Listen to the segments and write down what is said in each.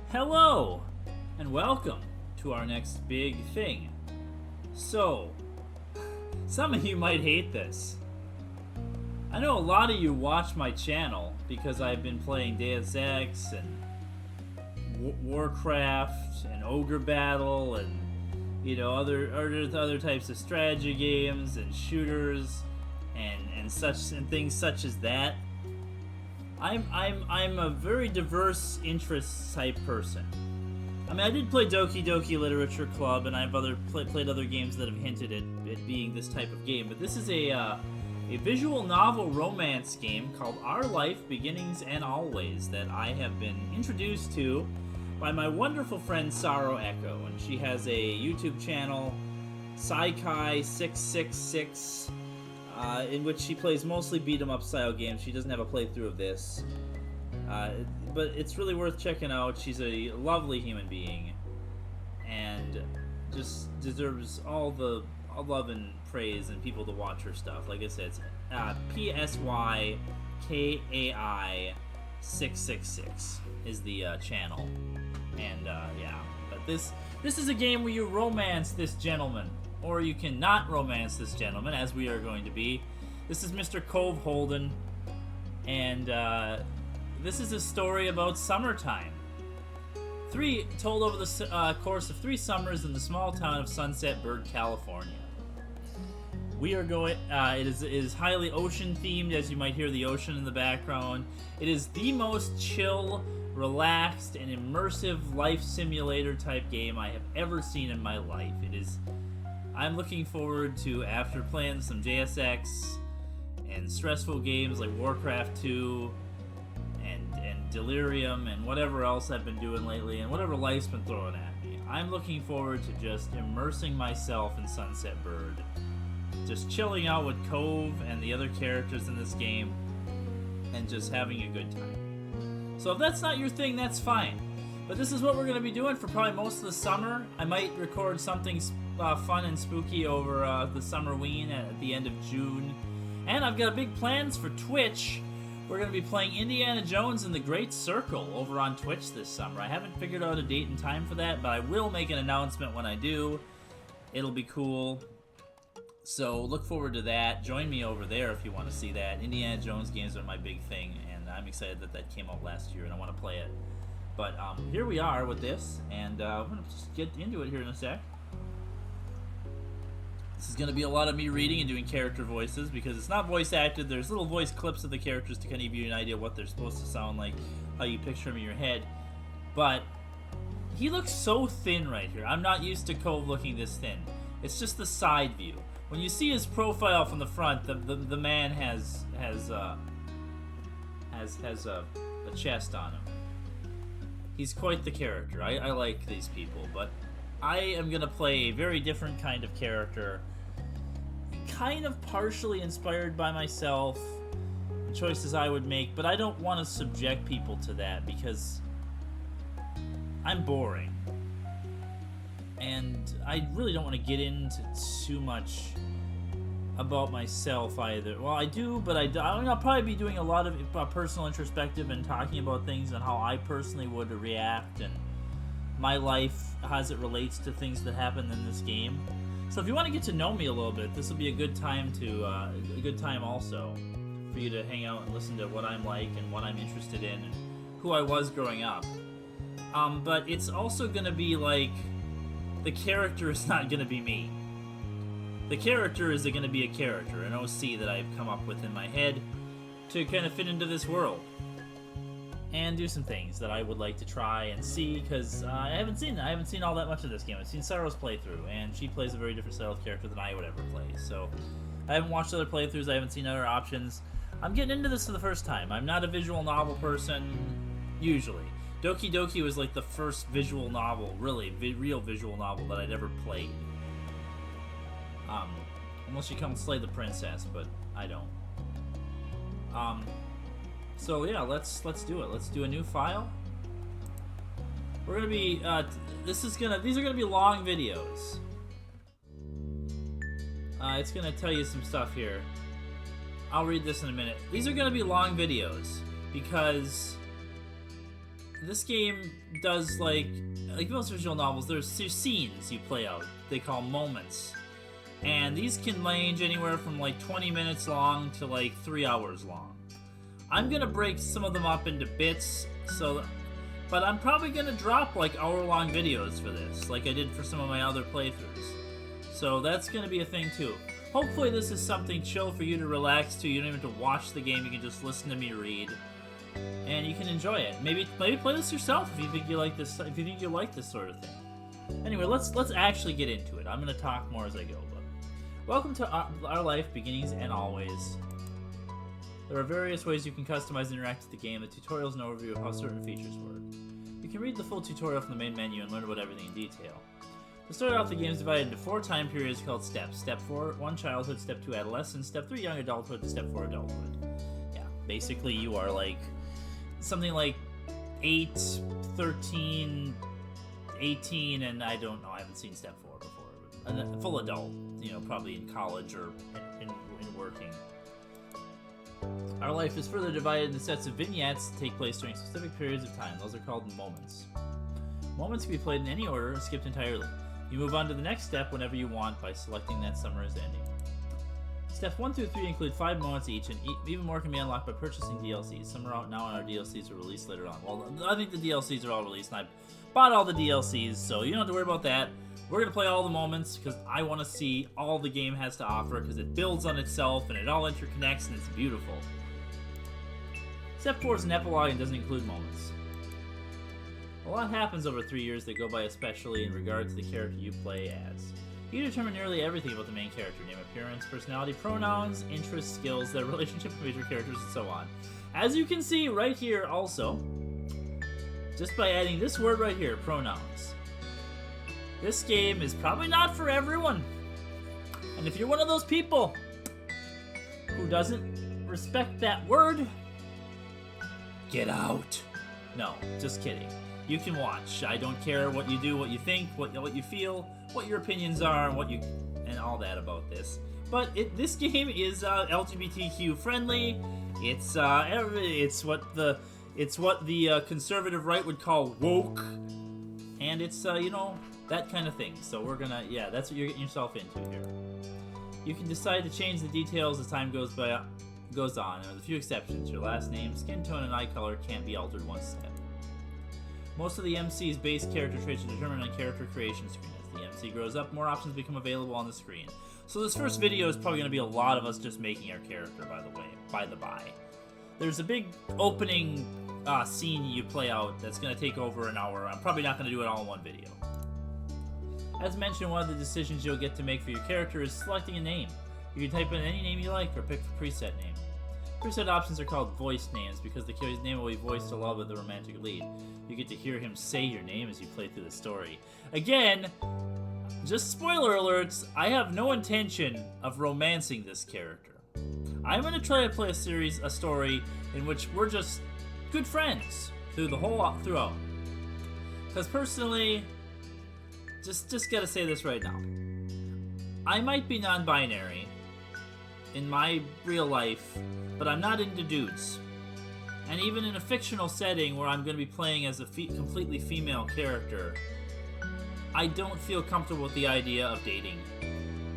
Hello, and welcome to our next big thing. So, some of you might hate this. I know a lot of you watch my channel because I've been playing Deus Ex and Warcraft and Ogre Battle and other types of strategy games and shooters and things such as that. I'm a very diverse interest type person. I mean, I did play Doki Doki Literature Club, and I've played other games that have hinted at being this type of game. But this is a visual novel romance game called Our Life, Beginnings and Always that I have been introduced to by my wonderful friend Sorrow Echo, and she has a YouTube channel, Saikai666. In which she plays mostly beat-em-up style games. She doesn't have a playthrough of this. But it's really worth checking out. She's a lovely human being. And just deserves all the love and praise and people to watch her stuff. Like I said, it's PSYKAI666 is the channel. And yeah. But this is a game where you romance this gentleman. Or you cannot romance this gentleman, as we are going to be. This is Mr. Cove Holden, and this is a story about summertime. Told over the course of 3 summers in the small town of Sunset Bird, California. We are going. It is highly ocean themed, as you might hear the ocean in the background. It is the most chill, relaxed, and immersive life simulator type game I have ever seen in my life. I'm looking forward to, after playing some Deus Ex and stressful games like Warcraft 2 and Delirium and whatever else I've been doing lately and whatever life's been throwing at me. I'm looking forward to just immersing myself in Sunset Bird. Just chilling out with Cove and the other characters in this game and just having a good time. So if that's not your thing, that's fine. But this is what we're going to be doing for probably most of the summer. I might record something fun and spooky over the Summerween at the end of June. And I've got big plans for Twitch. We're going to be playing Indiana Jones and the Great Circle over on Twitch this summer. I haven't figured out a date and time for that, but I will make an announcement when I do. It'll be cool. So look forward to that. Join me over there if you want to see that. Indiana Jones games are my big thing, and I'm excited that came out last year, and I want to play it. But here we are with this, and I'm going to just get into it here in a sec. This is going to be a lot of me reading and doing character voices, because it's not voice acted. There's little voice clips of the characters to kind of give you an idea what they're supposed to sound like, how you picture them in your head. But he looks so thin right here. I'm not used to Cove looking this thin. It's just the side view. When you see his profile from the front, the man has a chest on him. He's quite the character. I like these people, but I am going to play a very different kind of character, kind of partially inspired by myself, the choices I would make, but I don't want to subject people to that because I'm boring. And I really don't want to get into too much about myself either. Well, I do, but I'll probably be doing a lot of personal introspective and talking about things and how I personally would react and my life as it relates to things that happen in this game. So if you want to get to know me a little bit, this will be a good time also for you to hang out and listen to what I'm like and what I'm interested in and who I was growing up. But it's also going to be like, the character is not going to be me. The character is going to be a character, an OC that I've come up with in my head to kind of fit into this world and do some things that I would like to try and see, because I haven't seen all that much of this game. I've seen Sarah's playthrough, and she plays a very different style of character than I would ever play. So I haven't watched other playthroughs. I haven't seen other options. I'm getting into this for the first time. I'm not a visual novel person usually. Doki Doki was like the first visual novel, really real visual novel that I'd ever played. Unless you come slay the princess, but I don't. So yeah, let's do it. Let's do a new file. We're gonna be these are gonna be long videos. It's gonna tell you some stuff here. I'll read this in a minute. These are gonna be long videos because this game does like most visual novels. There's scenes you play out. They call moments, and these can range anywhere from like 20 minutes long to like 3 hours long. I'm gonna break some of them up into bits, but I'm probably gonna drop like hour-long videos for this, like I did for some of my other playthroughs. So that's gonna be a thing too. Hopefully this is something chill for you to relax to. You don't even have to watch the game. You can just listen to me read, and you can enjoy it. Maybe play this yourself if you think you like this. If you think you like this sort of thing. Anyway, let's actually get into it. I'm gonna talk more as I go. But welcome to Our Life, Beginnings and Always. There are various ways you can customize and interact with the game. The tutorial is an overview of how certain features work. You can read the full tutorial from the main menu and learn about everything in detail. To start out, the game is divided into 4 time periods called steps. Step 4, 1 childhood, Step 2 adolescence, Step 3 young adulthood, and Step 4 adulthood. Yeah, basically you are like something like 8, 13, 18, and I don't know, I haven't seen Step 4 before. A full adult, probably in college or in working. Our life is further divided into sets of vignettes that take place during specific periods of time. Those are called moments. Moments can be played in any order or skipped entirely. You move on to the next step whenever you want by selecting that summarized ending. Steps 1 through 3 include 5 moments each, and even more can be unlocked by purchasing DLCs. Some are out now and our DLCs are released later on. Well, I think the DLCs are all released, and I bought all the DLCs, so you don't have to worry about that. We're going to play all the moments because I want to see all the game has to offer because it builds on itself and it all interconnects and it's beautiful. Step 4 is an epilogue and doesn't include moments. A lot happens over 3 years that go by, especially in regard to the character you play as. You determine nearly everything about the main character: name, appearance, personality, pronouns, interests, skills, their relationship with major characters, and so on. As you can see right here also, just by adding this word right here, pronouns. This game is probably not for everyone. And if you're one of those people who doesn't respect that word, get out. No, just kidding. You can watch. I don't care what you do, what you think, what you feel, what your opinions are, and all that about this. But this game is LGBTQ friendly. It's what the conservative right would call woke, and it's that kind of thing. So that's what you're getting yourself into here. You can decide to change the details as time goes on, and with a few exceptions. Your last name, skin tone, and eye color can't be altered one step. Most of the MC's base character traits are determined on character creation screen. As the MC grows up, more options become available on the screen. So this first video is probably going to be a lot of us just making our character, by the by. There's a big opening scene you play out that's going to take over an hour. I'm probably not going to do it all in one video. As mentioned, one of the decisions you'll get to make for your character is selecting a name. You can type in any name you like or pick a preset name. Preset options are called voiced names because the character's name will be voiced to love with the romantic lead. You get to hear him say your name as you play through the story. Again, just spoiler alerts, I have no intention of romancing this character. I'm going to try to play a story in which we're just good friends throughout. Because personally, just gotta say this right now. I might be non-binary in my real life, but I'm not into dudes. And even in a fictional setting where I'm going to be playing as a completely female character, I don't feel comfortable with the idea of dating.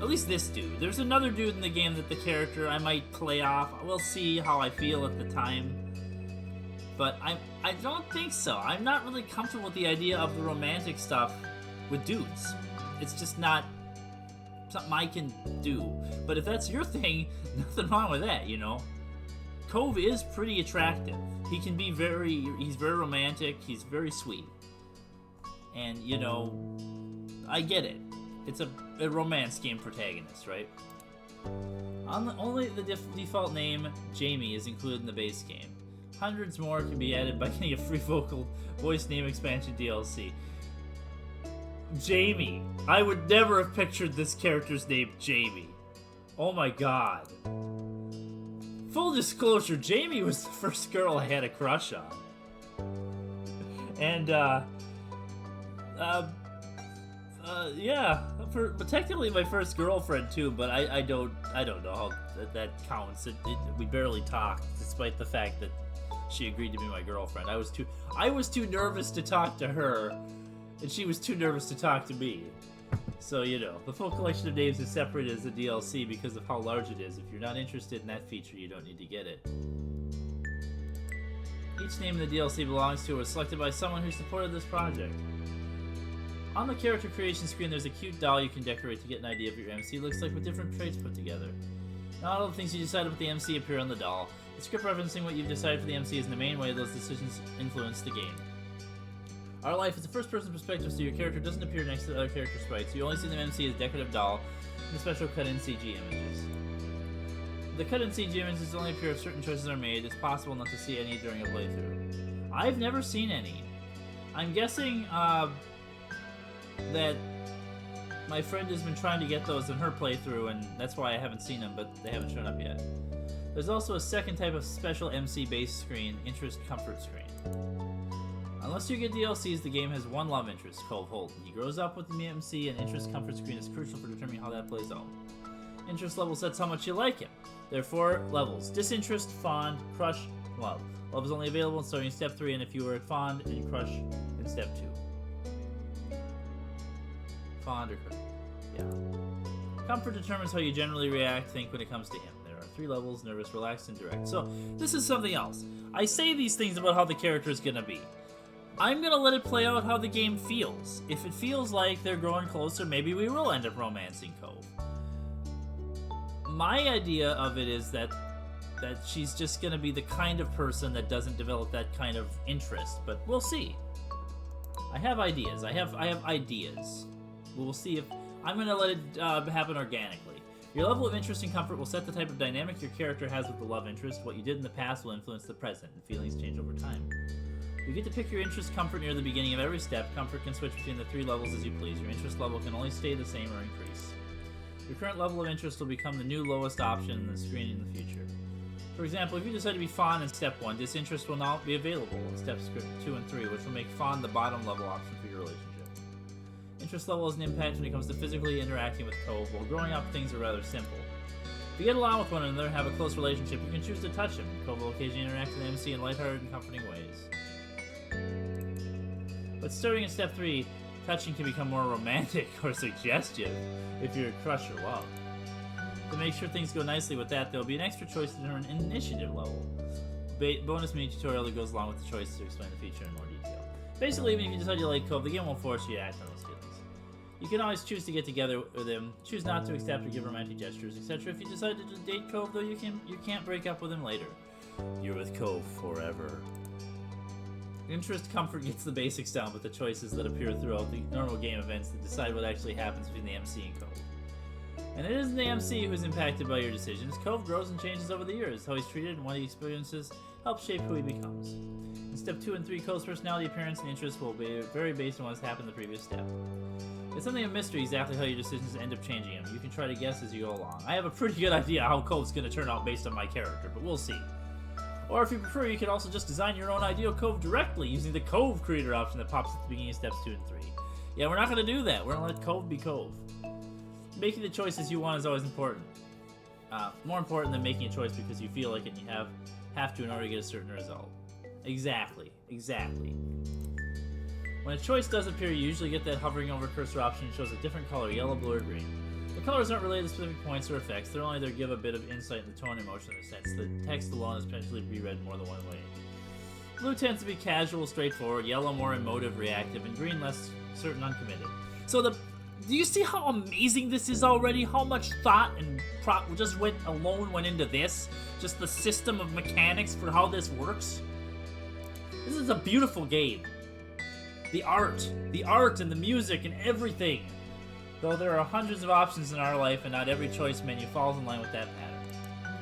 At least this dude. There's another dude in the game that the character I might play off. We'll see how I feel at the time. But I don't think so. I'm not really comfortable with the idea of the romantic stuff with dudes. It's just not something I can do. But if that's your thing, nothing wrong with that, Cove is pretty attractive. He's very romantic, he's very sweet. And, I get it. It's a romance game protagonist, right? Only the default name, Jamie, is included in the base game. Hundreds more can be added by getting a free vocal voice name expansion DLC. Jamie. I would never have pictured this character's name Jamie. Oh my god. Full disclosure, Jamie was the first girl I had a crush on. And, but technically my first girlfriend too, but I don't know how that counts. We barely talked, despite the fact that she agreed to be my girlfriend. I was too nervous to talk to her, and she was too nervous to talk to me. So, you know, the full collection of names is separated as a DLC because of how large it is. If you're not interested in that feature, you don't need to get it. Each name in the DLC belongs to or was selected by someone who supported this project. On the character creation screen, there's a cute doll you can decorate to get an idea of what your MC looks like with different traits put together. Not all the things you decide about the MC appear on the doll. The script referencing what you've decided for the MC is in the main way those decisions influence the game. Our life is a first-person perspective, so your character doesn't appear next to the other character sprites. You only see the MC as decorative doll and the special cut-in CG images. The cut-in CG images only appear if certain choices are made. It's possible not to see any during a playthrough. I've never seen any. I'm guessing that my friend has been trying to get those in her playthrough, and that's why I haven't seen them, but they haven't shown up yet. There's also a second type of special MC base screen, Interest Comfort Screen. Unless you get DLCs, the game has one love interest, Cove Holden. He grows up with the MC, and Interest Comfort Screen is crucial for determining how that plays out. Interest level sets how much you like him. There are 4 levels: Disinterest, Fond, Crush, Love. Love is only available starting in Step 3, and if you were at Fond, and Crush in Step 2. Fond or Crush. Yeah. Comfort determines how you generally react, think when it comes to him. There are 3 levels: nervous, relaxed, and direct. So, this is something else. I say these things about how the character is gonna be. I'm gonna let it play out how the game feels. If it feels like they're growing closer, maybe we will end up romancing Cove. My idea of it is that she's just gonna be the kind of person that doesn't develop that kind of interest, but we'll see. I have ideas. I have ideas. We'll see if I'm gonna let it happen organically. Your level of interest and comfort will set the type of dynamic your character has with the love interest. What you did in the past will influence the present, and feelings change over time. You get to pick your interest comfort near the beginning of every step. Comfort can switch between the 3 levels as you please. Your interest level can only stay the same or increase. Your current level of interest will become the new lowest option in the screen in the future. For example, if you decide to be Fond in Step 1, disinterest will now be available in Steps 2 and 3, which will make Fond the bottom level option for your relationship. Interest level has an impact when it comes to physically interacting with Cove. While growing up, things are rather simple. If you get along with one another and have a close relationship, you can choose to touch him. Cove will occasionally interact with MC in lighthearted and comforting ways. But starting in Step 3, touching can become more romantic or suggestive if you're a crush or love. To make sure things go nicely with that, there will be an extra choice to determine an initiative level. Bonus mini tutorial that goes along with the choices to explain the feature in more detail. Basically, even if you decide you like Cove, the game won't force you to act on those feelings. You can always choose to get together with him, choose not to accept or give romantic gestures, etc. If you decide to date Cove, though, you can't break up with him later. You're with Cove forever. Interest Comfort gets the basics down, but the choices that appear throughout the normal game events that decide what actually happens between the MC and Cove. And it isn't the MC who's impacted by your decisions. Cove grows and changes over the years. How he's treated and what he experiences helps shape who he becomes. In Step 2 and 3, Cove's personality, appearance, and interests will be very based on what's happened in the previous step. It's something of mystery exactly how your decisions end up changing him. You can try to guess as you go along. I have a pretty good idea how Cove's going to turn out based on my character, but we'll see. Or if you prefer, you can also just design your own ideal Cove directly using the Cove Creator option that pops at the beginning of Steps 2 and 3. Yeah, we're not going to do that. We're going to let Cove be Cove. Making the choices you want is always important. More important than making a choice because you feel like it and you have to in order to get a certain result. Exactly. When a choice does appear, you usually get that hovering over cursor option that shows a different color, yellow, blue, or green. The colors aren't related to specific points or effects, they're only there to give a bit of insight in the tone and emotion of the sense. The text alone is potentially be read more than one way. Blue tends to be casual, straightforward, yellow more emotive, reactive, and green less certain, uncommitted. So do you see how amazing this is already? How much thought and just went into this? Just the system of mechanics for how this works? This is a beautiful game. The art and the music and everything. Though there are hundreds of options in our life and not every choice menu falls in line with that pattern.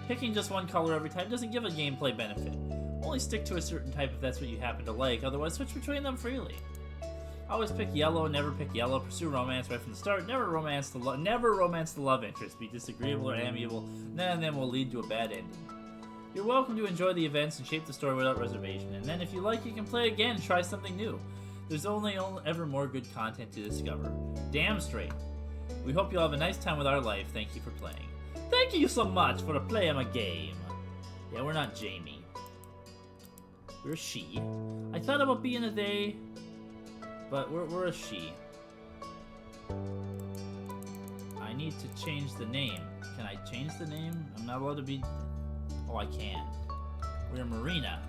Picking just one color every time doesn't give a gameplay benefit. Only stick to a certain type if that's what you happen to like, otherwise switch between them freely. Always pick yellow, never pick yellow, pursue romance right from the start, never romance the love interest, be disagreeable or amiable, none of them will lead to a bad ending. You're welcome to enjoy the events and shape the story without reservation, and then if you like, you can play again and try something new. There's only ever more good content to discover. Damn straight. We hope you'll have a nice time with our life. Thank you for playing. Thank you so much for playing my game. Yeah, we're not Jamie. We're a she. I thought about being a they, but we're a she. I need to change the name. Can I change the name? I'm not allowed to be... Oh, I can. We're Marina.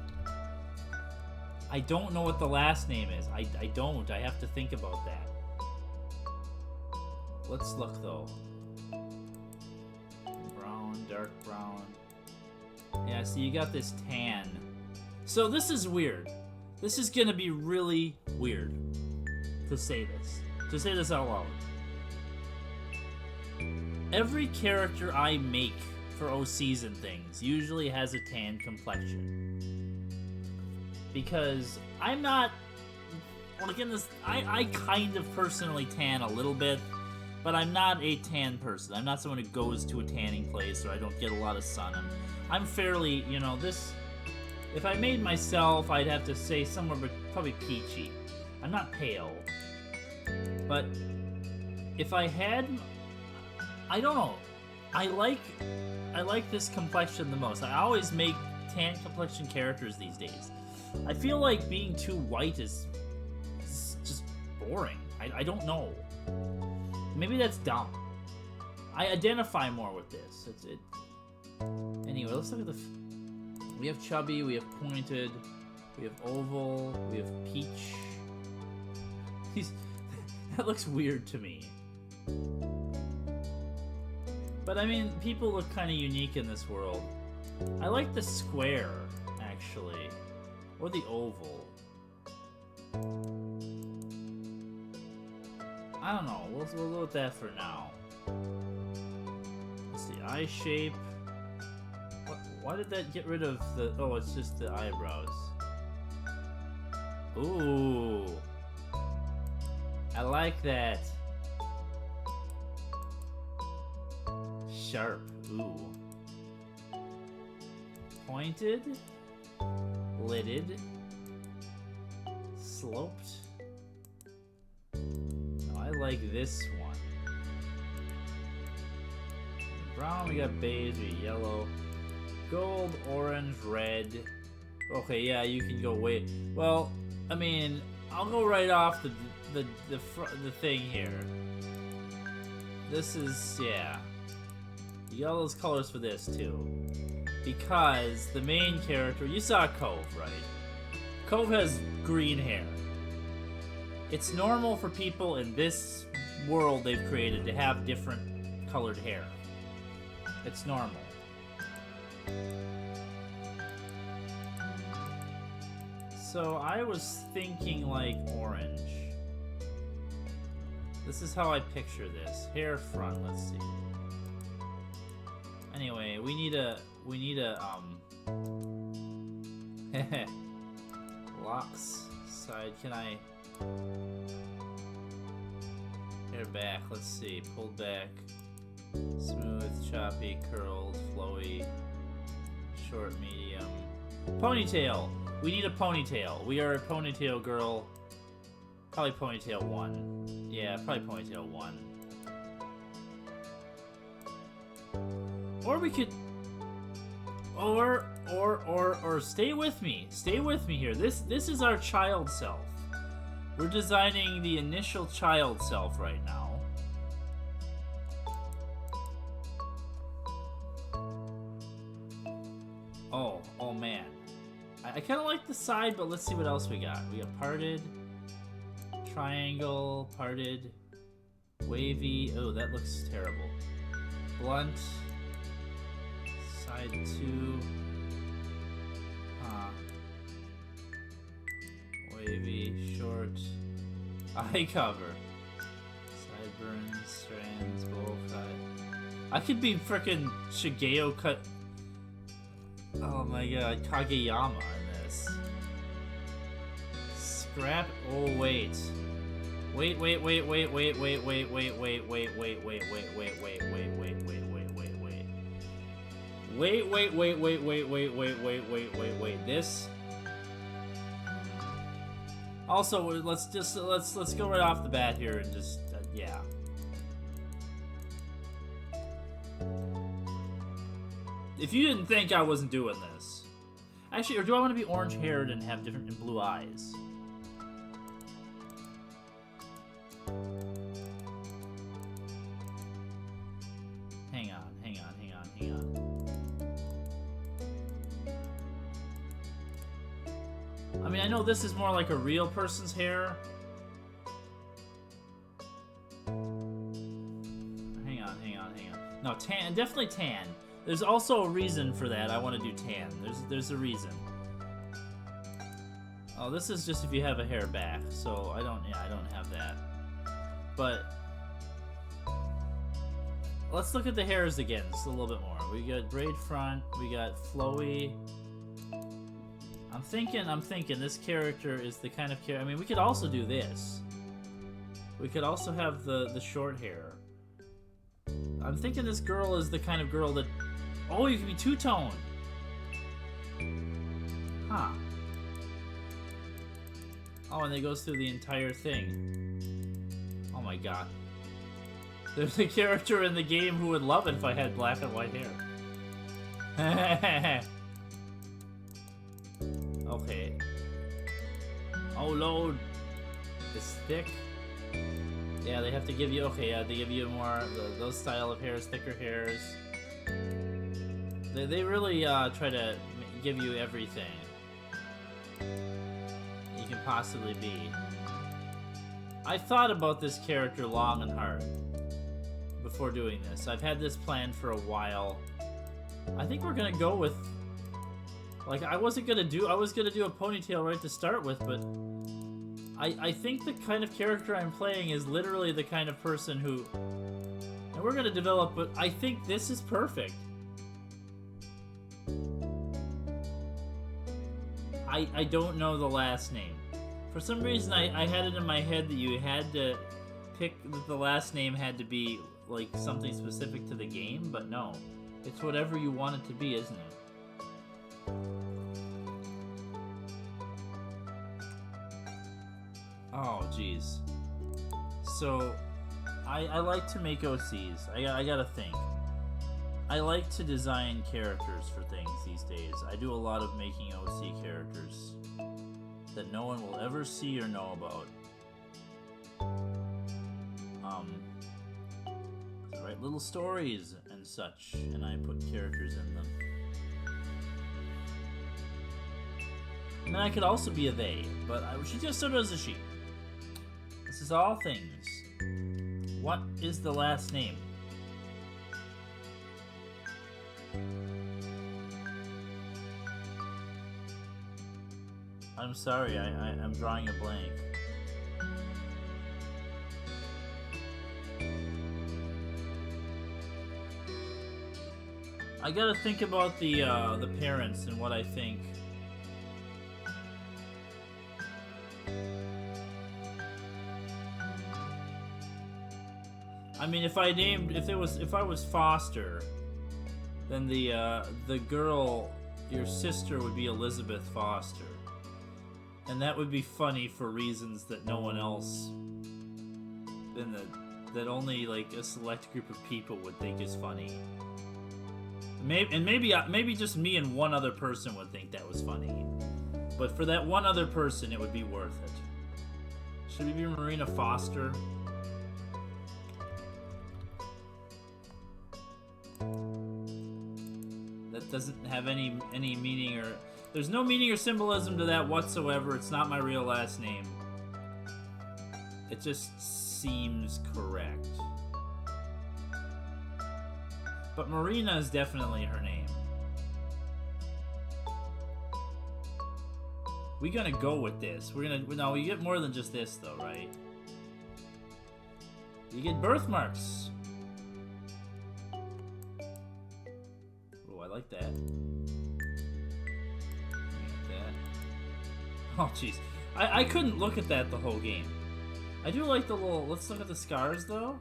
I don't know what the last name is. I don't. I have to think about that. Let's look, though. Brown, dark brown. Yeah, so you got this tan. So this is weird. This is gonna be really weird to say this. To say this out loud. Every character I make for OCs and things usually has a tan complexion. Because I'm not... Well, again, I kind of personally tan a little bit, but I'm not a tan person. I'm not someone who goes to a tanning place, or I don't get a lot of sun. I'm fairly, you know, this... If I made myself, I'd have to say somewhere but probably peachy. I'm not pale. But if I had... I don't know. I like this complexion the most. I always make tan complexion characters these days. I feel like being too white is just boring. I don't know. Maybe that's dumb. I identify more with this. Anyway, let's look at the... We have chubby, we have pointed, we have oval, we have peach. That looks weird to me. But I mean, people look kind of unique in this world. I like the square, actually. Or the oval. I don't know. We'll go with that for now. Let's see. Eye shape. Why did that get rid of the... Oh, it's just the eyebrows. Ooh. I like that. Sharp. Ooh. Pointed. Lidded. Sloped. No, I like this one. Brown, we got beige, we got yellow. Gold, orange, red. Okay, yeah, you can go way... Well, I mean, I'll go right off the thing here. This is, yeah. You got all those colors for this, too. Because the main character... You saw Cove, right? Cove has green hair. It's normal for people in this world they've created to have different colored hair. It's normal. So I was thinking like orange. This is how I picture this. Hair front, let's see. Anyway, we need a locks side. Can I hair back? Let's see. Pulled back. Smooth, choppy, curled, flowy, short, medium. Ponytail! We need a ponytail. We are a ponytail girl. Probably ponytail 1. Yeah, probably ponytail 1. Or we could... Or stay with me. Stay with me here. This is our child self. We're designing the initial child self right now. Oh man. I kind of like the side, but let's see what else we got. We got parted, triangle, parted, wavy. Oh, that looks terrible. Blunt, side 2. Wavy, short, eye cover, sideburns, strands, bowl cut. I could be frickin' Shigeo cut. Oh my god, Kageyama in this. Scrap. Oh wait. Wait. This. Also, let's go right off the bat here and just yeah. If you didn't think I wasn't doing this, Actually, or do I want to be orange-haired and have different and blue eyes? Hang on. I mean, I know this is more like a real person's hair. Hang on. No, tan, definitely tan. There's also a reason for that. I want to do tan. There's a reason. Oh, this is just if you have a hair back. So I don't have that. But let's look at the hairs again, just a little bit more. We got braid front. We got flowy. I'm thinking this character is the kind of character. I mean, we could also do this. We could also have the short hair. I'm thinking this girl is the kind of girl that... Oh, you can be two-tone. Huh. Oh, and it goes through the entire thing. Oh my god. There's a character in the game who would love it if I had black and white hair. Okay. Oh, Lord. It's thick. Yeah, they have to give you... Okay, yeah, they give you more... those style of hairs, thicker hairs. They really try to give you everything you can possibly be. I thought about this character long and hard before doing this. I've had this planned for a while. I think we're gonna go with... Like, I was gonna do a ponytail right to start with, but I think the kind of character I'm playing is literally the kind of person who... And we're gonna develop, but I think this is perfect. I don't know the last name. For some reason, I had it in my head that you had to pick, that the last name had to be, like, something specific to the game, but no. It's whatever you want it to be, isn't it? Oh, jeez. So, I like to make OCs. I gotta think. I like to design characters for things these days. I do a lot of making OC characters that no one will ever see or know about. I write little stories and such, and I put characters in them. And I could also be a they, but she just so does a she. This is all things. What is the last name? I'm sorry, I'm drawing a blank. I gotta think about the parents and what I think. I mean, if I was Foster, then the girl, your sister, would be Elizabeth Foster. And that would be funny for reasons that no one else, that only like a select group of people would think is funny. Maybe just me and one other person would think that was funny. But for that one other person, it would be worth it. Should we be Marina Foster? That doesn't have any meaning or... There's no meaning or symbolism to that whatsoever. It's not my real last name. It just seems correct. But Marina is definitely her name. We're gonna go with this. No, we get more than just this though, right? You get birthmarks. Oh, I like that. Oh, jeez. I couldn't look at that the whole game. I do like the little... Let's look at the scars, though.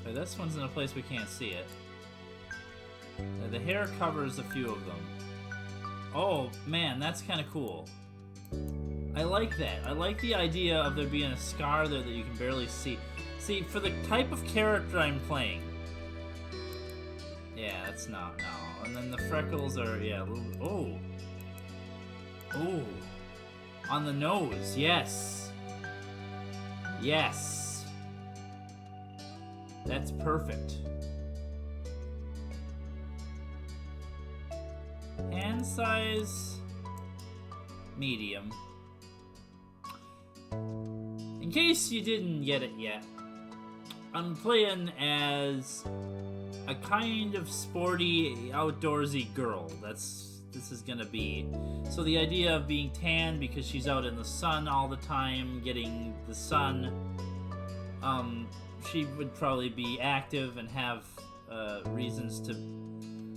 Okay, this one's in a place we can't see it. The hair covers a few of them. Oh, man, that's kind of cool. I like that. I like the idea of there being a scar there that you can barely see. See, for the type of character I'm playing... Yeah, that's not... No. and then the freckles are, yeah, a little, oh, on the nose, yes, yes, that's perfect. Hand size, medium. In case you didn't get it yet, I'm playing as a kind of sporty, outdoorsy girl. This is gonna be. So the idea of being tan because she's out in the sun all the time, getting the sun, she would probably be active and have reasons to.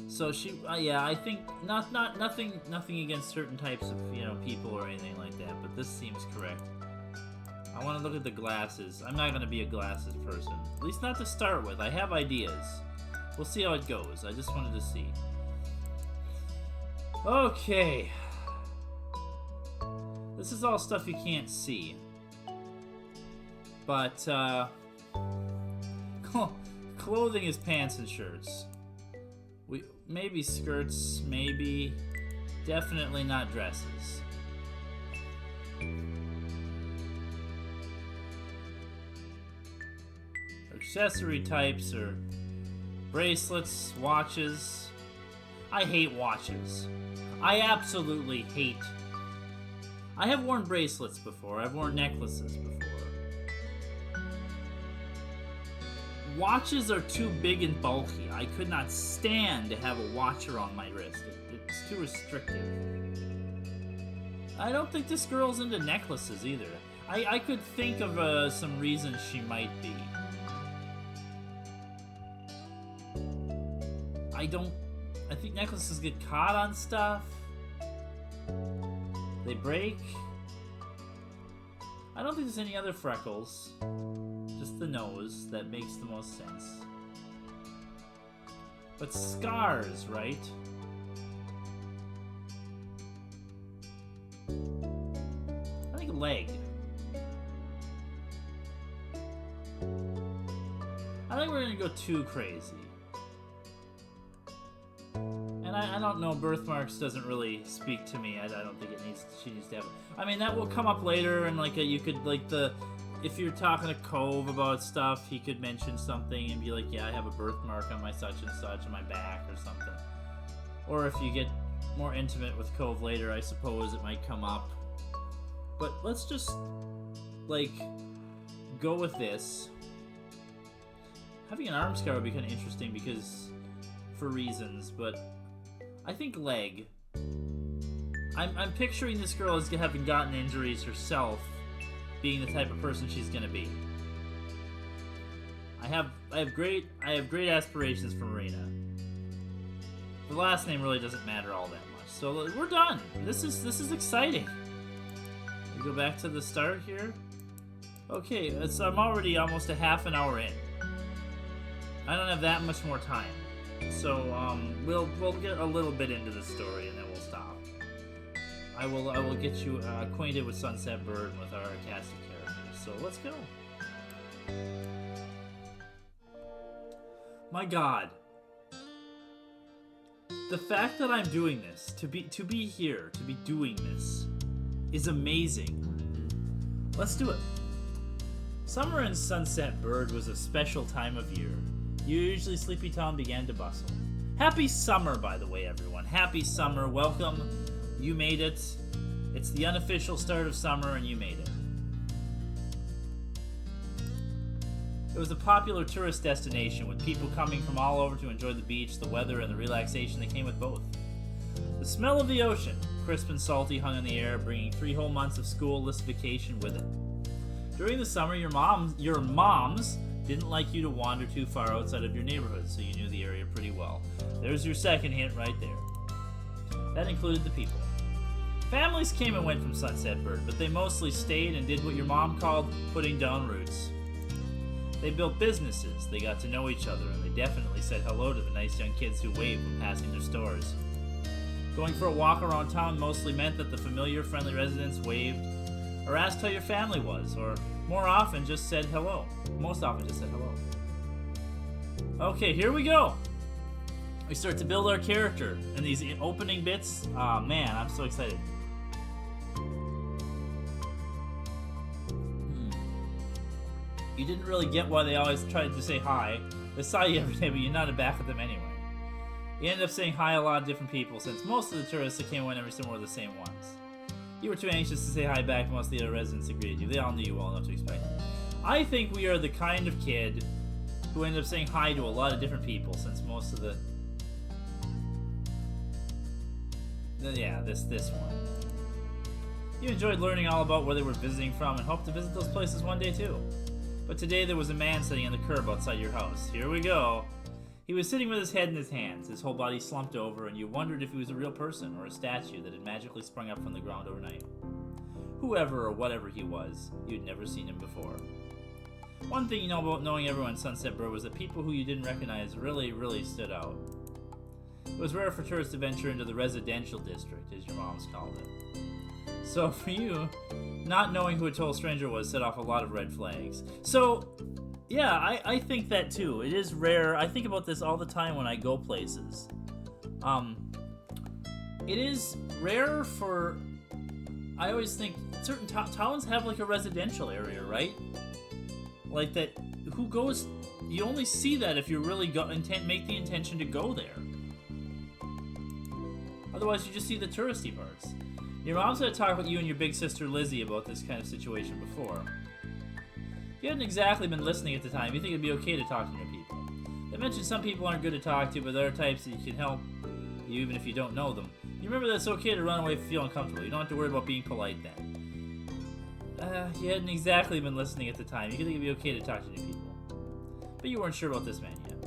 So she, yeah, I think nothing against certain types of people or anything like that, but this seems correct. I want to look at the glasses. I'm not gonna be a glasses person, at least not to start with. I have ideas. We'll see how it goes. I just wanted to see. Okay. This is all stuff you can't see. But, clothing is pants and shirts. Maybe skirts, maybe. Definitely not dresses. Accessory types are bracelets, watches. I hate watches. I absolutely hate. I have worn bracelets before. I've worn necklaces before. Watches are too big and bulky. I could not stand to have a watch around my wrist. It's too restrictive. I don't think this girl's into necklaces either. I could think of some reasons she might be. I think necklaces get caught on stuff. They break. I don't think there's any other freckles. Just the nose. That makes the most sense. But scars, right? I think leg. I think we're gonna go too crazy. And I don't know, birthmarks doesn't really speak to me. I don't think she needs to have it. I mean, that will come up later, and like you could, like, if you're talking to Cove about stuff, he could mention something and be like, yeah, I have a birthmark on my such and such on my back or something. Or if you get more intimate with Cove later, I suppose it might come up. But let's just, like, go with this. Having an arm scar would be kind of interesting because, for reasons, but I think leg. I'm picturing this girl as having gotten injuries herself, being the type of person she's gonna be. I have great aspirations for Marina. The last name really doesn't matter all that much. So we're done. This is exciting. We go back to the start here. Okay, I'm already almost a half an hour in. I don't have that much more time. So we'll get a little bit into the story and then we'll stop. I will get you acquainted with Sunset Bird and with our cast of characters. So let's go. My God, the fact that I'm doing this, to be here, to be doing this, is amazing. Let's do it. Summer in Sunset Bird was a special time of year. Usually Sleepy Town began to bustle. Happy summer, by the way, everyone. Happy summer. Welcome. You made it. It's the unofficial start of summer, and you made it. It was a popular tourist destination, with people coming from all over to enjoy the beach, the weather, and the relaxation that came with both. The smell of the ocean, crisp and salty, hung in the air, bringing 3 whole months of school-less vacation with it. During the summer, your moms didn't like you to wander too far outside of your neighborhood, so you knew the area pretty well. There's your second hint right there. That included the people. Families came and went from Sunset Bird, but they mostly stayed and did what your mom called putting down roots. They built businesses, they got to know each other, and they definitely said hello to the nice young kids who waved when passing their stores. Going for a walk around town mostly meant that the familiar, friendly residents waved, or asked how your family was, or more often just said hello. Most often just said hello. Okay, here we go. we start to build our character in these opening bits. Oh man, I'm so excited. You didn't really get why they always tried to say hi. They saw you every day, but you nodded back at them anyway. You ended up saying hi to a lot of different people, since most of the tourists that came and went every summer were the same ones. You were too anxious to say hi back, most of the other residents agreed with you. They all knew you well enough to expect it. I think we are the kind of kid who ended up saying hi to a lot of different people, since most of the... Yeah, this one. You enjoyed learning all about where they were visiting from and hoped to visit those places one day too. But today there was a man sitting on the curb outside your house. Here we go. He was sitting with his head in his hands, his whole body slumped over, and you wondered if he was a real person or a statue that had magically sprung up from the ground overnight. Whoever or whatever he was, you'd never seen him before. One thing you know about knowing everyone in Sunset Bro was that people who you didn't recognize really stood out. It was rare for tourists to venture into the residential district, as your moms called it. So for you, not knowing who a total stranger was set off a lot of red flags. So, yeah, I think that too. It is rare. I think about this all the time when I go places. It is rare for... I always think certain towns have like a residential area, right? Like that, who goes... You only see that if you really make the intention to go there. Otherwise, you just see the touristy parts. Your mom's going to talk with you and your big sister Lizzie about this kind of situation before. If you hadn't exactly been listening at the time, you think it'd be okay to talk to new people. They mentioned some people aren't good to talk to, but there are types that you can help you even if you don't know them. You remember that it's okay to run away if you feel uncomfortable. You don't have to worry about being polite then. You hadn't exactly been listening at the time. You think it'd be okay to talk to new people. But you weren't sure about this man yet.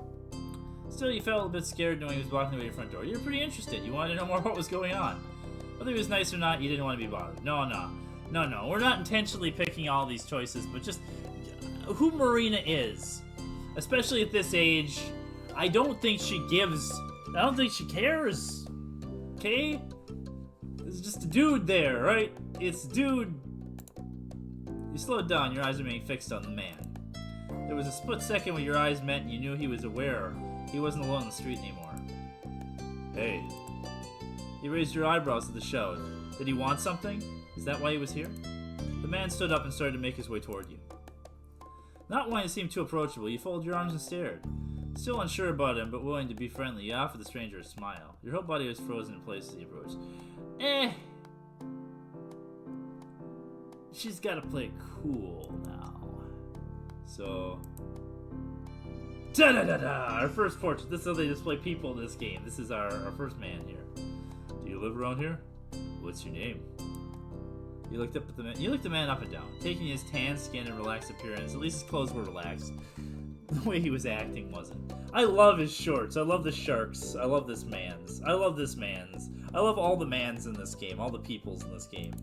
Still, you felt a bit scared knowing he was blocking away your front door. You were pretty interested. You wanted to know more what was going on. Whether he was nice or not, you didn't want to be bothered. No. We're not intentionally picking all these choices, but just who Marina is. Especially at this age, I don't think she cares. Okay? There's just a dude there, right? It's dude. You slowed down, your eyes remaining fixed on the man. There was a split second when your eyes met and you knew he was aware he wasn't alone on the street anymore. Hey. You raised your eyebrows at the shout. Did he want something? Is that why he was here? The man stood up and started to make his way toward you. Not wanting to seem too approachable, you folded your arms and stared. Still unsure about him, but willing to be friendly, you offered the stranger a smile. Your whole body was frozen in place as he approached. She's gotta play cool now. So... Da-da-da-da! Our first portrait. This is how they display people in this game. This is our first man here. Do you live around here? What's your name? You looked up at the man. You looked the man up and down, taking his tan skin and relaxed appearance. At least his clothes were relaxed. The way he was acting wasn't. I love his shorts. I love the sharks. I love this man's. I love this man's. I love all the mans in this game. All the peoples in this game.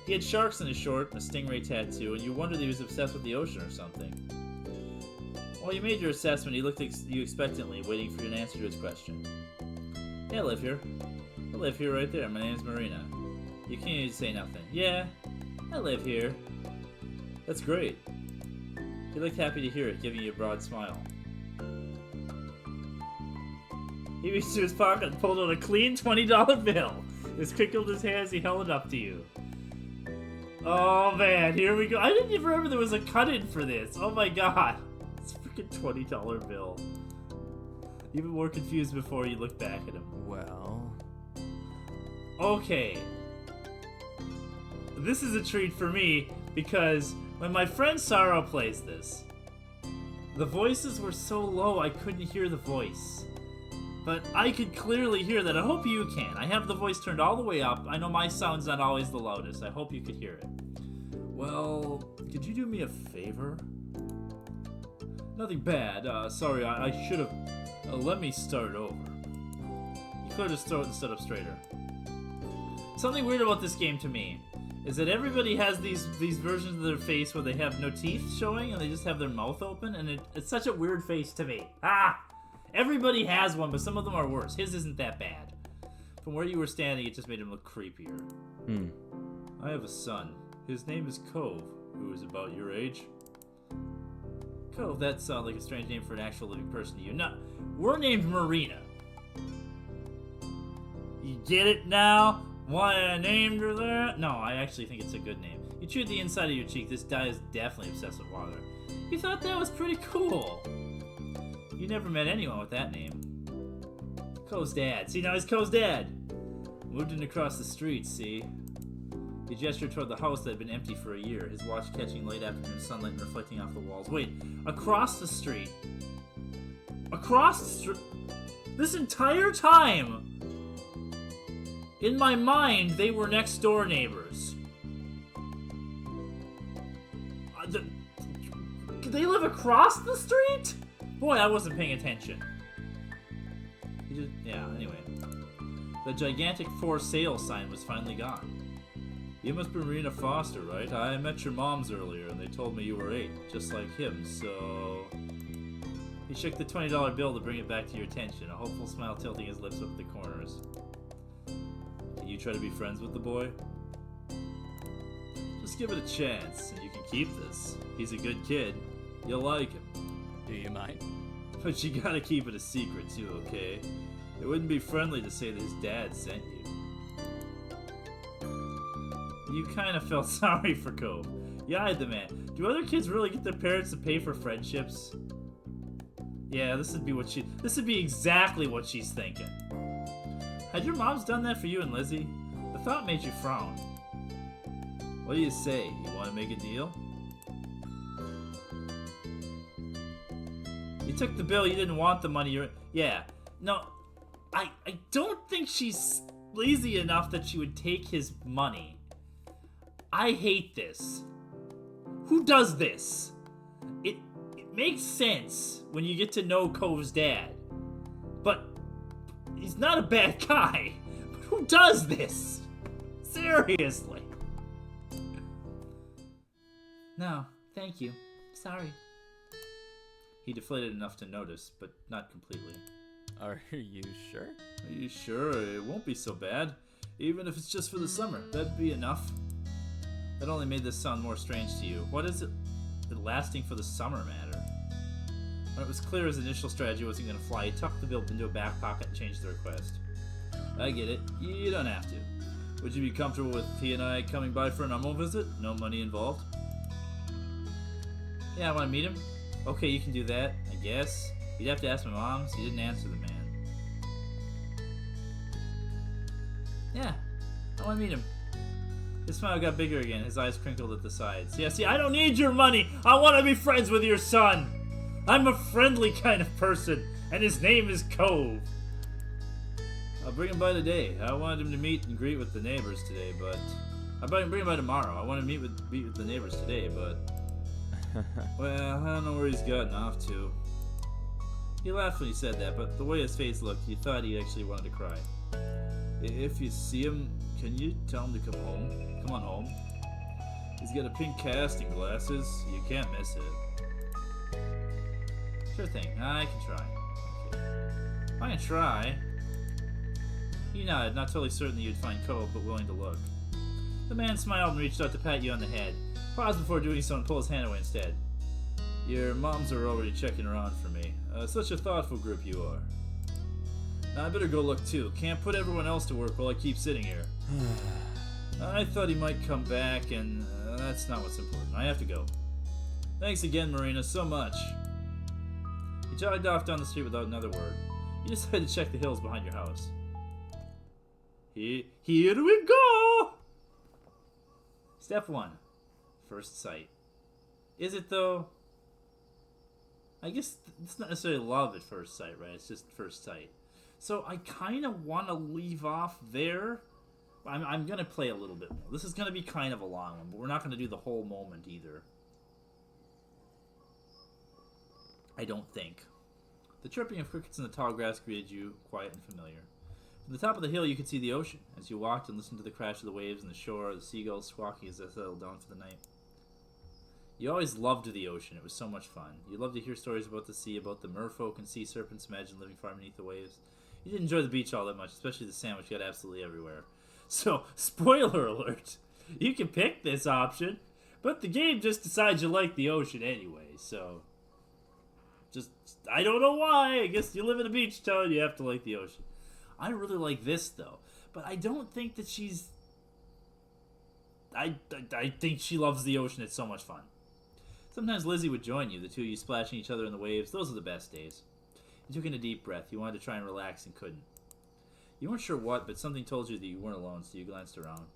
He had sharks in his short, a stingray tattoo, and you wondered he was obsessed with the ocean or something. While you made your assessment, he looked at you expectantly, waiting for an answer to his question. Yeah, I live here. I live here right there. My name's Marina. You can't even say nothing. Yeah, I live here. That's great. He looked happy to hear it, giving you a broad smile. He reached into his pocket and pulled out a clean $20 bill. His crinkled his hair as he held it up to you. Oh man, here we go. I didn't even remember there was a cut-in for this. Oh my god. It's a freaking $20 bill. Even more confused before you look back at him. Well... Okay. This is a treat for me, because when my friend Sorrow plays this, the voices were so low I couldn't hear the voice. But I could clearly hear that. I hope you can. I have the voice turned all the way up. I know my sound's not always the loudest. I hope you could hear it. Well, could you do me a favor? Nothing bad. Sorry, I should have... let me start over. You cleared his throat and stood up straighter. Something weird about this game to me is that everybody has these versions of their face where they have no teeth showing and they just have their mouth open, and it's such a weird face to me. Everybody has one, but some of them are worse. His isn't that bad. From where you were standing, it just made him look creepier. I have a son. His name is Cove, who is about your age. Cove, that sounds like a strange name for an actual living person to you. No, we're named Marina. You get it now? Why I named her that? No, I actually think it's a good name. You chewed the inside of your cheek. This guy is definitely obsessed with water. You thought that was pretty cool. You never met anyone with that name. Co's dad. See, now he's Co's dad. Moved in across the street, see? He gestured toward the house that had been empty for a year, his watch catching late afternoon sunlight and reflecting off the walls. Wait, across the street? Across the street? This entire time! In my mind, they were next door neighbors. They live across the street? Boy, I wasn't paying attention. Yeah, anyway. The gigantic for sale sign was finally gone. You must be Marina Foster, right? I met your moms earlier, and they told me you were 8, just like him, so... He shook the $20 bill to bring it back to your attention, a hopeful smile tilting his lips up at the corners. Can you try to be friends with the boy? Just give it a chance, and you can keep this. He's a good kid. You'll like him. Do you mind? But you gotta keep it a secret, too, okay? It wouldn't be friendly to say that his dad sent you. You kind of felt sorry for Cove. You eyed the man. Do other kids really get their parents to pay for friendships? Yeah, this would be exactly what she's thinking. Had your moms done that for you and Lizzie? The thought made you frown. What do you say? You want to make a deal? You took the bill, you didn't want the money, yeah. No, I don't think she's lazy enough that she would take his money. I hate this. Who does this? It makes sense when you get to know Cove's dad. But he's not a bad guy. But who does this? Seriously. No, thank you. Sorry. He deflated enough to notice, but not completely. Are you sure? Are you sure? It won't be so bad. Even if it's just for the summer, that'd be enough. That only made this sound more strange to you. What is it lasting for the summer matter? When it was clear his initial strategy wasn't going to fly, he tucked the bill into a back pocket and changed the request. I get it. You don't have to. Would you be comfortable with he and I coming by for a normal visit? No money involved? Yeah, I want to meet him. Okay, you can do that, I guess. You'd have to ask my mom, so you didn't answer the man. Yeah, I want to meet him. His smile got bigger again, his eyes crinkled at the sides. Yeah, see, I don't need your money! I want to be friends with your son! I'm a friendly kind of person, and his name is Cove. I'll bring him by today. I wanted him to meet and greet with the neighbors today, but... I'll bring him by tomorrow. I want to meet with the neighbors today, but... Well, I don't know where he's gotten off to. He laughed when he said that, but the way his face looked, you thought he actually wanted to cry. If you see him, can you tell him to come home? Come on home. He's got a pink cast and glasses. You can't miss it. Sure thing. I can try. Okay. I can try. He nodded, not totally certain that you'd find Cove, but willing to look. The man smiled and reached out to pat you on the head. Paused before doing so and pulled his hand away instead. Your moms are already checking around for me. Such a thoughtful group you are. Now I better go look too. Can't put everyone else to work while I keep sitting here. I thought he might come back, and that's not what's important. I have to go. Thanks again, Marina, so much. He jogged off down the street without another word. You decided to check the hills behind your house. Here we go! Step 1. First sight. Is it, though? I guess it's not necessarily love at first sight, right? It's just first sight. So I kind of want to leave off there. I'm going to play a little bit more. This is going to be kind of a long one, but we're not going to do the whole moment either. I don't think. The chirping of crickets in the tall grass greeted you, quiet and familiar. From the top of the hill you could see the ocean. As you walked and listened to the crash of the waves on the shore, the seagulls squawking as they settled down for the night. You always loved the ocean. It was so much fun. You loved to hear stories about the sea, about the merfolk and sea serpents imagined living far beneath the waves. You didn't enjoy the beach all that much, especially the sand, which got absolutely everywhere. So, spoiler alert, you can pick this option, but the game just decides you like the ocean anyway, so Just, I don't know why. I guess you live in a beach town, you have to like the ocean. I really like this, though. But I don't think that she's... I think she loves the ocean. It's so much fun. Sometimes Lizzie would join you, the two of you splashing each other in the waves. Those are the best days. You took in a deep breath. You wanted to try and relax and couldn't. You weren't sure what, but something told you that you weren't alone, so you glanced around.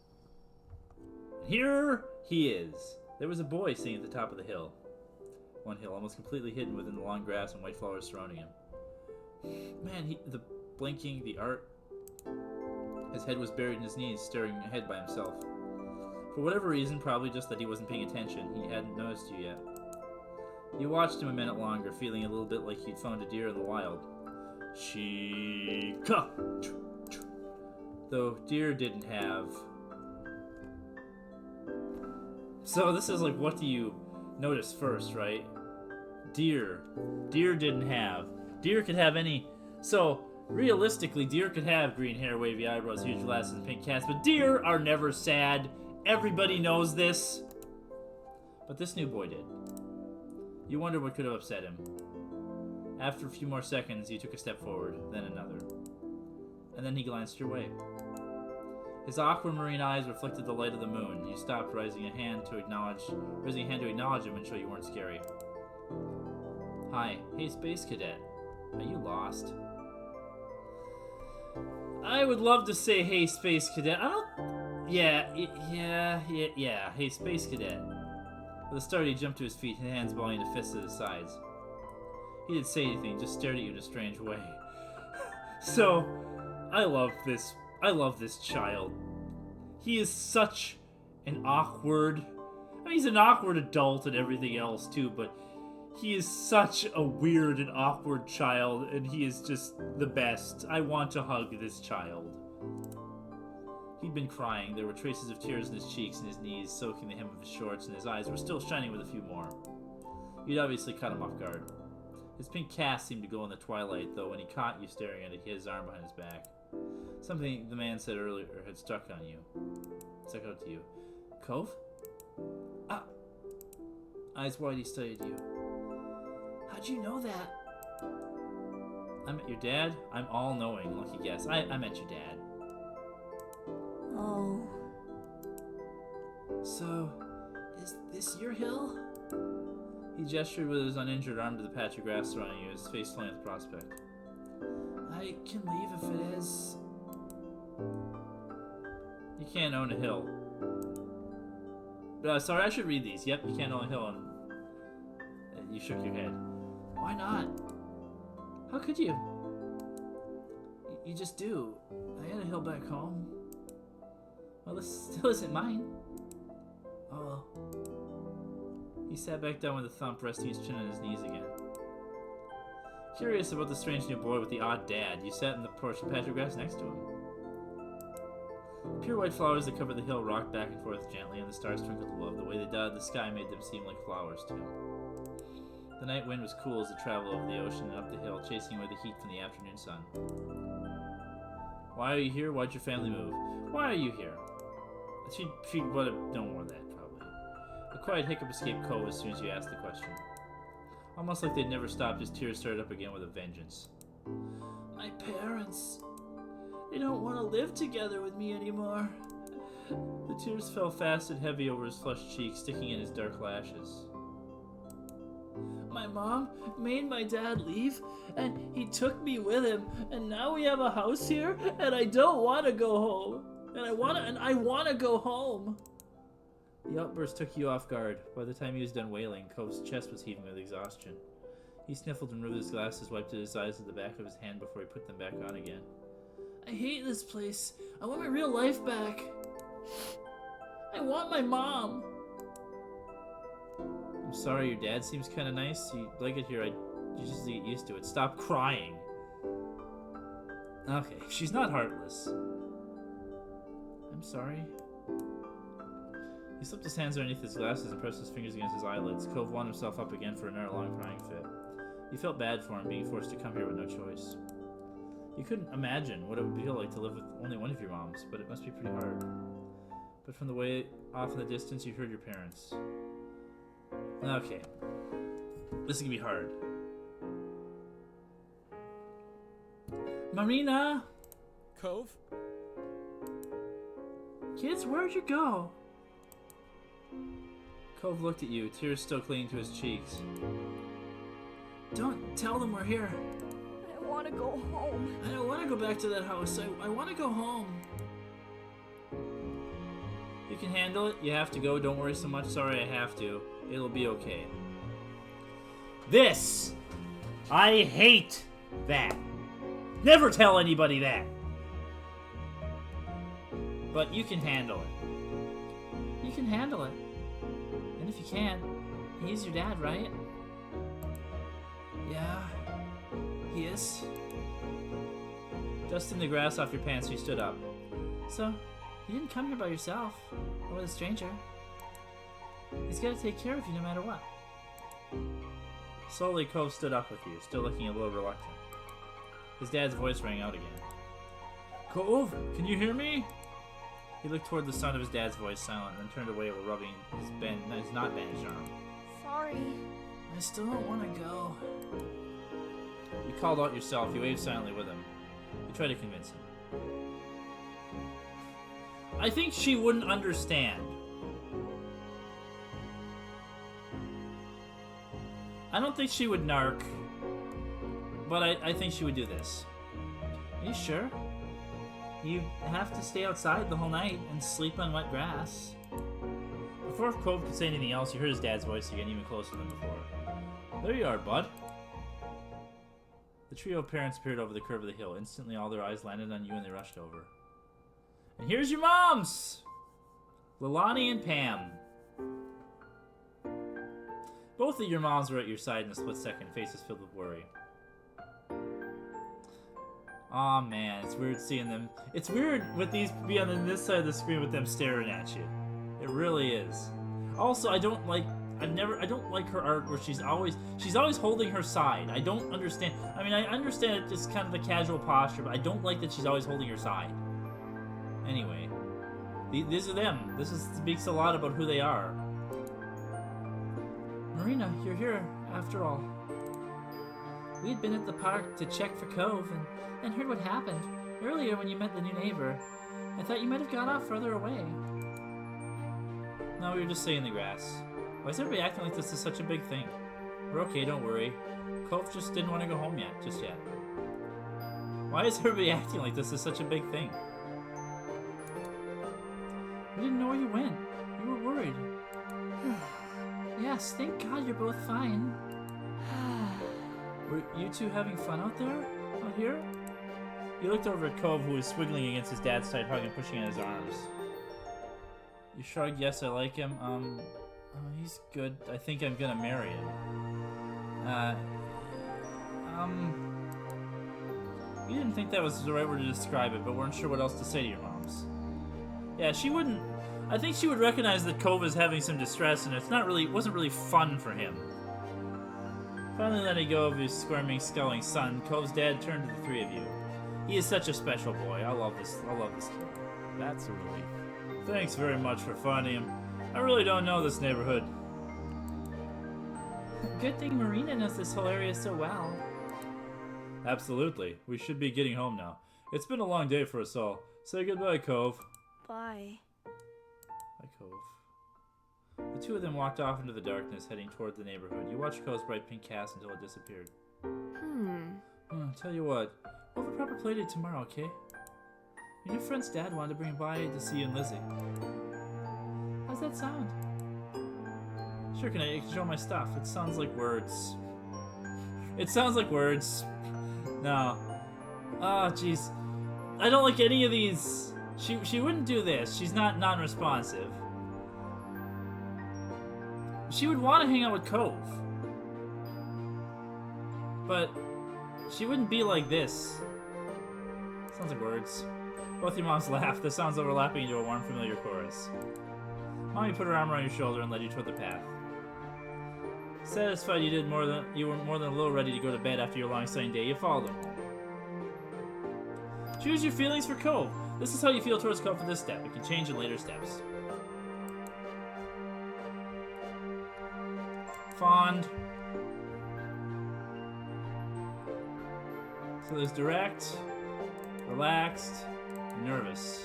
And here he is. There was a boy sitting at the top of the hill. One hill, almost completely hidden within the long grass and white flowers surrounding him. Man, the blinking, the art. His head was buried in his knees, staring ahead by himself. For whatever reason, probably just that he wasn't paying attention, he hadn't noticed you yet. You watched him a minute longer, feeling a little bit like you'd found a deer in the wild. Chica! Though deer didn't have... So this is like, what do you notice first, right? Deer. Deer didn't have. Deer could have any... So, realistically, deer could have green hair, wavy eyebrows, huge glasses, and pink cats, but deer are never sad. Everybody knows this. But this new boy did. You wonder what could have upset him. After a few more seconds, you took a step forward, then another. And then he glanced your way. His aquamarine eyes reflected the light of the moon. You stopped, raising a hand to acknowledge him and show you weren't scary. Hi. Hey, Space Cadet. Are you lost? I would love to say, hey, Space Cadet. I don't... Yeah. Hey, Space Cadet. With a start, he jumped to his feet, his hands balling into fists at his sides. He didn't say anything, just stared at you in a strange way. So, I love this child. He is such an awkward... I mean, he's an awkward adult and everything else, too, but he is such a weird and awkward child, and he is just the best. I want to hug this child. He'd been crying. There were traces of tears in his cheeks and his knees, soaking the hem of his shorts, and his eyes were still shining with a few more. You'd obviously caught him off guard. His pink cast seemed to glow in the twilight, though when he caught you staring at it, he had his arm behind his back. Something the man said earlier had stuck out to you. Cove? Ah! Eyes wide, he studied you. How'd you know that? I met your dad? I'm all-knowing. Lucky guess. I met your dad. Oh. So, is this your hill? He gestured with his uninjured arm to the patch of grass surrounding you, his face flame with the prospect. I can leave if it is. You can't own a hill. Sorry, I should read these. Yep, you can't own a hill, and you shook your head. Why not? How could you? You just do. I had a hill back home. Well, this still isn't mine. Oh. He sat back down with a thump, resting his chin on his knees again. Curious about the strange new boy with the odd dad, you sat in the porch and patch of grass next to him. The pure white flowers that covered the hill rocked back and forth gently, and the stars twinkled above. The way they dotted the sky made them seem like flowers to him. The night wind was cool as it traveled over the ocean and up the hill, chasing away the heat from the afternoon sun. Why are you here? Why'd your family move? Why are you here? She would have known more of that, probably. A quiet hiccup escaped Cove as soon as you asked the question. Almost like they'd never stopped, his tears started up again with a vengeance. My parents... They don't want to live together with me anymore. The tears fell fast and heavy over his flushed cheeks, sticking in his dark lashes. My mom made my dad leave, and he took me with him, and now we have a house here, and I don't want to go home. And I want to go home. The outburst took you off guard. By the time he was done wailing, Cove's chest was heaving with exhaustion. He sniffled and removed his glasses, wiped his eyes with the back of his hand before he put them back on again. I hate this place. I want my real life back. I want my mom. I'm sorry, your dad seems kind of nice. You like it here. You just get used to it. Stop crying. Okay, she's not heartless. I'm sorry. He slipped his hands underneath his glasses and pressed his fingers against his eyelids. Cove wound himself up again for another long crying fit. You felt bad for him, being forced to come here with no choice. You couldn't imagine what it would feel like to live with only one of your moms, but it must be pretty hard. But from the way off in the distance, you heard your parents. Okay. This is gonna be hard. Marina! Cove? Kids, where'd you go? Cove looked at you, tears still clinging to his cheeks. Don't tell them we're here. I want to go home. I don't want to go back to that house. I want to go home. You can handle it. You have to go. Don't worry so much. Sorry, I have to. It'll be okay. This! I hate that. Never tell anybody that. But you can handle it. You can handle it. And if you can, he's your dad, right? Yeah, he is. Dusting the grass off your pants, you stood up. So, you didn't come here by yourself, or with a stranger. He's got to take care of you no matter what. Slowly, Cove stood up with you, still looking a little reluctant. His dad's voice rang out again. Cove, can you hear me? He looked toward the sound of his dad's voice, silent, then turned away while rubbing his not bandaged arm. Sorry. I still don't want to go. You called out yourself. You waved silently with him. You tried to convince him. I think she wouldn't understand. I don't think she would narc, but I think she would do this. Are you sure? You have to stay outside the whole night and sleep on wet grass. Before Cove could say anything else, you heard his dad's voice again, even closer than before. There you are, bud. The trio of parents appeared over the curve of the hill. Instantly, all their eyes landed on you and they rushed over. And here's your moms! Lilani and Pam. Both of your moms were at your side in a split second, faces filled with worry. Aw, man, it's weird seeing them. It's weird with these be on this side of the screen with them staring at you. It really is. Also, I don't like her art where she's always holding her side. I don't understand. I mean, I understand it just kind of the casual posture, but I don't like that she's always holding her side. Anyway, these are them. This speaks a lot about who they are. Marina, you're here after all. We had been at the park to check for Cove and heard what happened earlier when you met the new neighbor. I thought you might have gone off further away. No, we were just staying in the grass. Why is everybody acting like this is such a big thing? We're okay, don't worry. Cove just didn't want to go home just yet. Why is everybody acting like this is such a big thing? We didn't know where you went. We were worried. Yes, thank God you're both fine. Were you two having fun out here? He looked over at Cove, who was swiggling against his dad's tight hug and pushing at his arms. You shrugged. Yes, I like him. He's good. I think I'm gonna marry him. You didn't think that was the right word to describe it, but weren't sure what else to say to your moms. Yeah, she wouldn't. I think she would recognize that Cove is having some distress, and it wasn't really fun for him. Finally letting go of his squirming, sculling son, Cove's dad turned to the three of you. He is such a special boy. I love this kid. That's a relief. Thanks very much for finding him. I really don't know this neighborhood. Good thing Marina knows this whole area so well. Absolutely. We should be getting home now. It's been a long day for us all. Say goodbye, Cove. Bye. Bye, Cove. The two of them walked off into the darkness, heading toward the neighborhood. You watched Cove's bright pink cast until it disappeared. Tell you what, we'll have a proper playdate tomorrow, okay? Your new friend's dad wanted to bring by to see you and Lizzie. How's that sound? Sure, can I show my stuff? It sounds like words. It sounds like words. No. Oh, jeez. I don't like any of these. She wouldn't do this. She's not non-responsive. She would want to hang out with Cove. But she wouldn't be like this. Sounds like words. Both your moms laughed, the sounds overlapping into a warm, familiar chorus. Mommy put her arm around your shoulder and led you toward the path. Satisfied you were more than a little ready to go to bed after your long sunny day, you followed them home. Choose your feelings for Cove. This is how you feel towards Cove for this step. It can change in later steps. Fond. So there's direct, relaxed, nervous.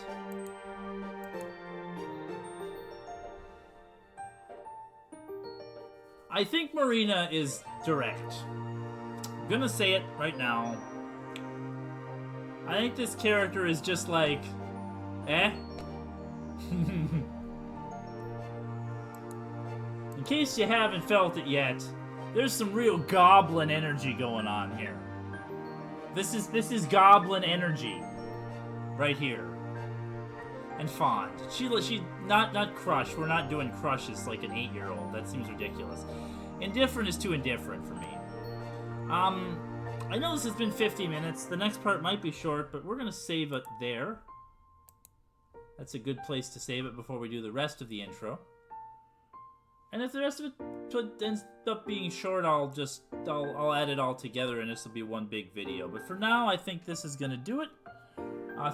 I think Marina is direct. I'm gonna say it right now. I think this character is just like, eh? In case you haven't felt it yet, there's some real goblin energy going on here. This is goblin energy right here. And fond. She not crush. We're not doing crushes like an 8-year-old. That seems ridiculous. Indifferent is too indifferent for me. I know this has been 50 minutes. The next part might be short, but we're gonna save it there. That's a good place to save it before we do the rest of the intro. And if the rest of it ends up being short, I'll add it all together and this will be one big video. But for now, I think this is gonna do it.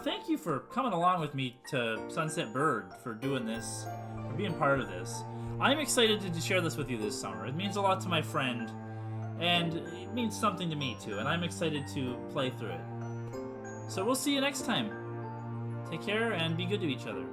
Thank you for coming along with me to Sunset Bird, for doing this, for being part of this. I'm excited to share this with you this summer. It means a lot to my friend, and it means something to me too, and I'm excited to play through it. So we'll see you next time. Take care and be good to each other.